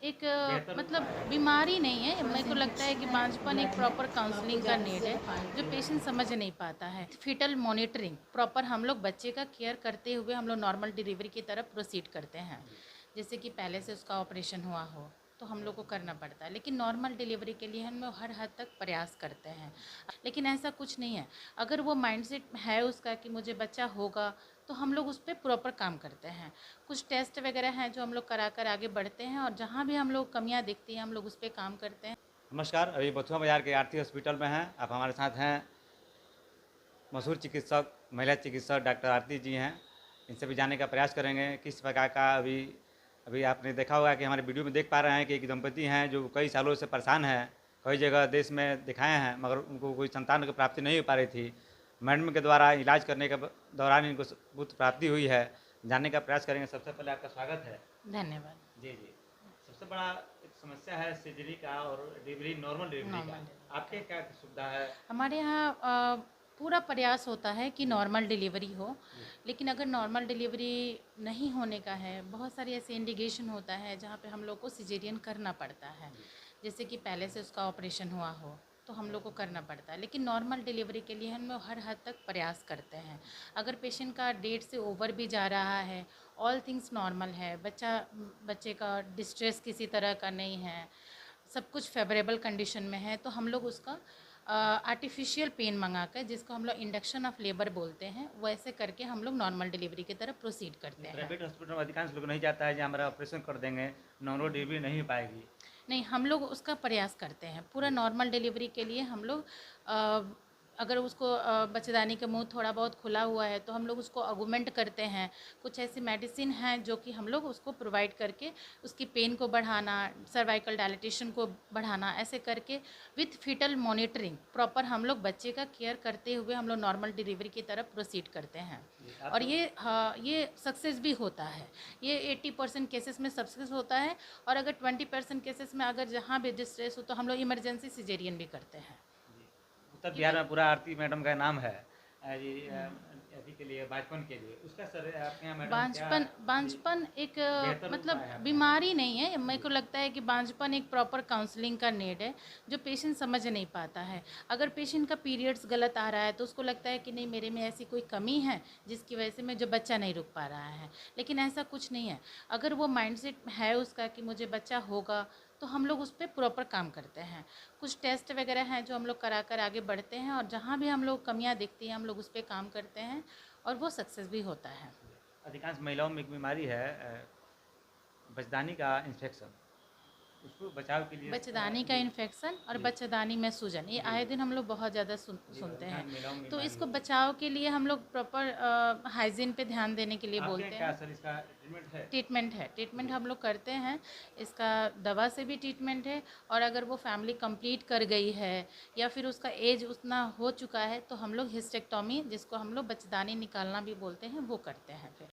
एक मतलब बीमारी नहीं है, मेरे को लगता है कि बांझपन एक प्रॉपर काउंसलिंग का नीड है जो पेशेंट समझ नहीं पाता है। फीटल मॉनिटरिंग प्रॉपर हम लोग बच्चे का केयर करते हुए हम लोग नॉर्मल डिलीवरी की तरफ प्रोसीड करते हैं। जैसे कि पहले से उसका ऑपरेशन हुआ हो तो हम लोग को करना पड़ता है, लेकिन नॉर्मल डिलीवरी के लिए हम लोग हर हद तक प्रयास करते हैं। लेकिन ऐसा कुछ नहीं है, अगर वो माइंडसेट है उसका कि मुझे बच्चा होगा तो हम लोग उस पर प्रॉपर काम करते हैं। कुछ टेस्ट वगैरह हैं जो हम लोग करा कर आगे बढ़ते हैं, और जहाँ भी हम लोग कमियाँ दिखती हैं हम लोग उस पर काम करते हैं। नमस्कार, अभी बथुआ बाजार के आरती हॉस्पिटल में हैं। आप हमारे साथ हैं मशहूर चिकित्सक, महिला चिकित्सक डॉक्टर आरती जी हैं। इनसे भी जानने का प्रयास करेंगे किस प्रकार का अभी अभी आपने देखा होगा कि हमारे वीडियो में देख पा रहे हैं कि एक दंपति हैं जो कई सालों से परेशान हैं। कई जगह देश में दिखाए हैं मगर उनको कोई संतान की प्राप्ति नहीं हो पा रही थी। मैडम के द्वारा इलाज करने के दौरान इनको बहुत प्राप्ति हुई है। जानने का प्रयास करेंगे। सबसे पहले आपका स्वागत है। धन्यवाद। जी जी। सबसे बड़ा एक समस्या है सर्जरी का और डिलीवरी, नॉर्मल डिलीवरी का। नॉर्मल डिलीवरी आपके का क्या सुविधा है? हमारे यहाँ पूरा प्रयास होता है कि नॉर्मल डिलीवरी हो, लेकिन अगर नॉर्मल डिलीवरी नहीं होने का है, बहुत सारी ऐसे इंडिकेशन होता है जहाँ पे हम लोग को सिजेरियन करना पड़ता है। जैसे कि पहले से उसका ऑपरेशन हुआ हो तो हम लोग को करना पड़ता है, लेकिन नॉर्मल डिलीवरी के लिए हम लोग हर हद तक प्रयास करते हैं। अगर पेशेंट का डेट से ओवर भी जा रहा है, ऑल थिंग्स नॉर्मल है, बच्चे का डिस्ट्रेस किसी तरह का नहीं है, सब कुछ फेवरेबल कंडीशन में है, तो हम लोग उसका आर्टिफिशियल पेन मंगा कर, जिसको हम लोग इंडक्शन ऑफ लेबर बोलते हैं, वैसे करके हम लोग नॉर्मल डिलीवरी की तरफ प्रोसीड करते हैं। प्राइवेट हॉस्पिटल में अधिकांश लोग नहीं जाता है कि हमारा ऑपरेशन कर देंगे, नॉर्मल डिलीवरी नहीं हो पाएगी। नहीं, हम लोग उसका प्रयास करते हैं। पूरा नॉर्मल डिलीवरी के लिए हम लोग अगर उसको बच्चेदानी का मुंह थोड़ा बहुत खुला हुआ है तो हम लोग उसको ऑगमेंट करते हैं। कुछ ऐसी मेडिसिन हैं जो कि हम लोग उसको प्रोवाइड करके उसकी पेन को बढ़ाना, सर्वाइकल डायलिटेशन को बढ़ाना, ऐसे करके विथ फीटल मॉनिटरिंग प्रॉपर हम लोग बच्चे का केयर करते हुए हम लोग नॉर्मल डिलीवरी की तरफ प्रोसीड करते हैं। और ये सक्सेस भी होता है। ये 80% केसेस में सक्सेस होता है, और अगर 20% केसेस में अगर जहाँ भी डिस्ट्रेस हो तो हम लोग इमरजेंसी सिजेरियन भी करते हैं। उत्तर बिहार में पूरा आरती मैडम का नाम है। जी अभी के लिए बचपन के लिए उसका सर आपके यहाँ मैडम क्या? बांझपन जी, बांझपन एक बेहतर मतलब उपाय है आपके यहाँ? बीमारी नहीं है, मेरे को लगता है कि बांझपन एक प्रॉपर काउंसलिंग का नीड है जो पेशेंट समझ नहीं पाता है। अगर पेशेंट का पीरियड्स गलत आ रहा है तो उसको लगता है कि नहीं, मेरे में ऐसी कोई कमी है जिसकी वजह से मैं जो बच्चा नहीं रुक पा रहा है, लेकिन ऐसा कुछ नहीं है। अगर वो माइंडसेट है उसका कि मुझे बच्चा होगा तो हम लोग उस पर प्रॉपर काम करते हैं। कुछ टेस्ट वगैरह हैं जो हम लोग करा कर आगे बढ़ते हैं, और जहाँ भी हम लोग कमियाँ दिखती हैं हम लोग उस पर काम करते हैं, और वो सक्सेस भी होता है। अधिकांश महिलाओं में एक बीमारी है बचदानी का इन्फेक्शन। उसको बचाव के लिए बच्चेदानी का जी इन्फेक्शन और जी बच्चेदानी में सूजन, ये जी आए जी दिन हम लोग बहुत ज़्यादा जी सुनते हैं। अधिकांश महिलाओं में तो बीमारी इसको होती है। बचाव के लिए हम लोग प्रॉपर हाइजीन पे ध्यान देने के लिए आपके यहाँ बोलते क्या हैं। सर इसका ट्रीटमेंट है? ट्रीटमेंट जी हम लोग करते हैं। इसका दवा से भी ट्रीटमेंट है, और अगर वो फैमिली कंप्लीट कर गई है या फिर उसका एज उतना हो चुका है तो हम लोग हिस्टेक्टॉमी, जिसको हम लोग बच्चेदानी निकालना भी बोलते हैं, वो करते हैं फिर।